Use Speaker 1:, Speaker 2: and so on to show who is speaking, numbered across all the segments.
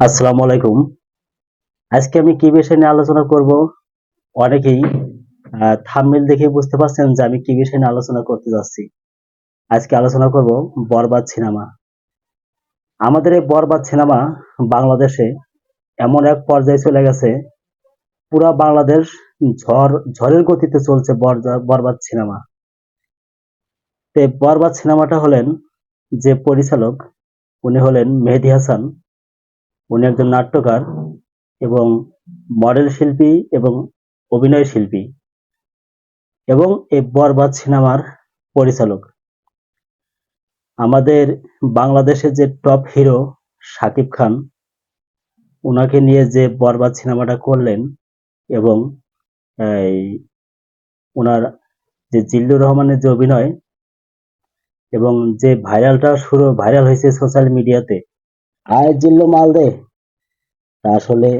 Speaker 1: আসসালামু আলাইকুম। আজকে আমি কি বিষয় নিয়ে আলোচনা করব? অনেকেই থাম্বনেল দেখে বুঝতে পারছেন যে আমি কি বিষয় নিয়ে আলোচনা করতে যাচ্ছি। আজকে আলোচনা করব বরবাদ সিনেমা। আমাদের এই বরবাদ সিনেমা বাংলাদেশে এমন এক পর্যায়ে চলে গেছে, পুরা বাংলাদেশ ঝড়ের গতিতে চলছে বরবাদ সিনেমা। তো বরবাদ সিনেমাটা হলেন যে পরিচালক, উনি হলেন মেহেদী হাসান। উনি একজন নাট্যকার এবং মডেল শিল্পী এবং অভিনয় শিল্পী এবং এই বরবাদ সিনেমার পরিচালক। আমাদের বাংলাদেশের যে টপ হিরো শাকিব খান, উনাকে নিয়ে যে বরবাদ সিনেমাটা করলেন এবং এই উনার যে জিল্লুর রহমানের যে অভিনয় এবং যে ভাইরাল হয়েছে সোশ্যাল মিডিয়াতে, আয় জিল্লু মাল দে। তা আসলে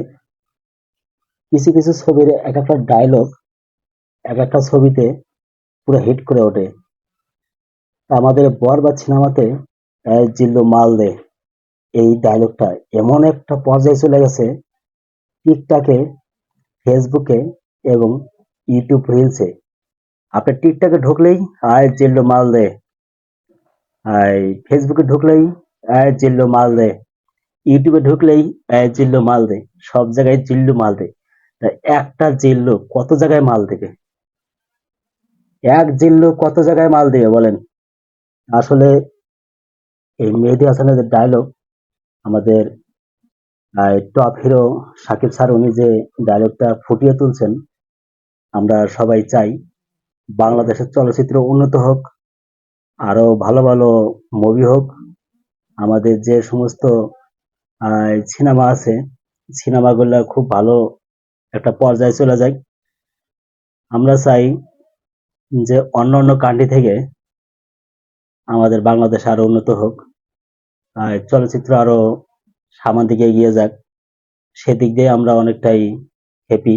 Speaker 1: কিছু কিছু ছবির এক একটা ডায়লগ এক একটা ছবিতে পুরো হিট করে ওঠে। তা আমাদের বরবাদ সিনেমাতে আয় জিল্লু মাল দে এই ডায়লগটা এমন একটা পর্যায়ে চলে গেছে, টিকটকে, ফেসবুকে এবং ইউটিউব রিলসে। আপনি টিকটকে ঢুকলেই আয় জিল্লু মাল দে, আর ফেসবুকে ঢুকলেই আয় জিল্লু মাল দে, ইউটিউবে ঢুকলেই আয় জিল্লু মাল দে। সব জায়গায় জিল্লু মাল দে। তা একটা জিল্লু কত জায়গায় মাল দেবে? এক জিল্লু কত জায়গায় মাল দেবে বলেন? আসলে এই মেহেদী হাসানের যে ডায়লগ, আমাদের টপ হিরো শাকিব স্যার উনি যে ডায়লগটা ফুটিয়ে তুলছেন, আমরা সবাই চাই বাংলাদেশের চলচ্চিত্র উন্নত হোক, আরো ভালো ভালো মুভি হোক। আমাদের যে সমস্ত সিনেমা আছে, সিনেমাগুলো খুব ভালো একটা পর্যায়ে চলে যায়। আমরা চাই যে অন্য অন্য কান্ট্রি থেকে আমাদের বাংলাদেশ আরো উন্নত হোক, আর চলচ্চিত্র আরো সামনের দিকে এগিয়ে যাক। সেদিক দিয়ে আমরা অনেকটাই হ্যাপি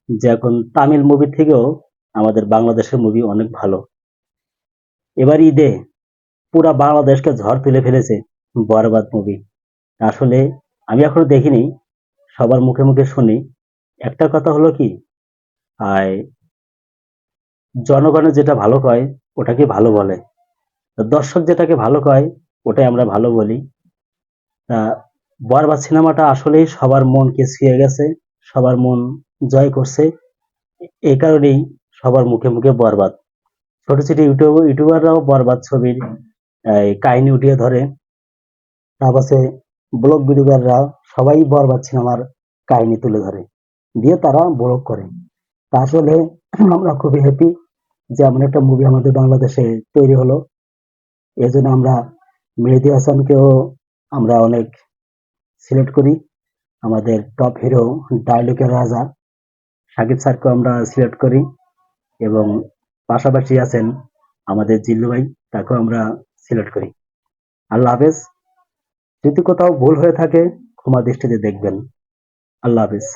Speaker 1: যে এখন তামিল মুভি থেকেও আমাদের বাংলাদেশের মুভি অনেক ভালো। এবার ঈদে পুরা বাংলাদেশকে ঝড় তুলে ফেলেছে বরবাদ মুভি। আসলে আমি এখনো দেখিনি, সবার মুখে মুখে শুনি। একটা কথা হলো কি, আয় জনগণের যেটা ভালো কয় ওটাকে ভালো বলে, তো দর্শক যেটাকে ভালো কয় ওটাই আমরা ভালো বলি। তা বরবাদ সিনেমাটা আসলেই সবার মনকে ছুঁয়ে গেছে, সবার মন জয় করছে। এই কারণেই সবার মুখে মুখে বরবাদ। ছোট ছোট ইউটিউবাররাও বরবাদ ছবির কাহিনী উঠিয়ে ধরে। তারপরে ব্লগ ভিডিওগাররা সবাই বরবাদ সিনেমার কাহিনী তুলে ধরে, দিয়ে তারা ব্লগ করে। তা আসলে আমরা খুবই হ্যাপি যে এমন একটা মুভি আমাদের বাংলাদেশে তৈরি হলো। এই জন্য আমরা মেহেদী হাসানকেও আমরা অনেক সিলেক্ট করি। আমাদের টপ হিরো ডায়লগের রাজা সাকিব স্যারকেও আমরা সিলেক্ট করি এবং পাশাপাশি আছেন আমাদের জিল্লু ভাই, তাকেও আমরা সিলেক্ট করি। আল্লাহ হাফেজ। যদি কোথাও ভুল হয়ে থাকে ক্ষমা দৃষ্টিতে দেখবেন। আল্লাহ হাফেজ।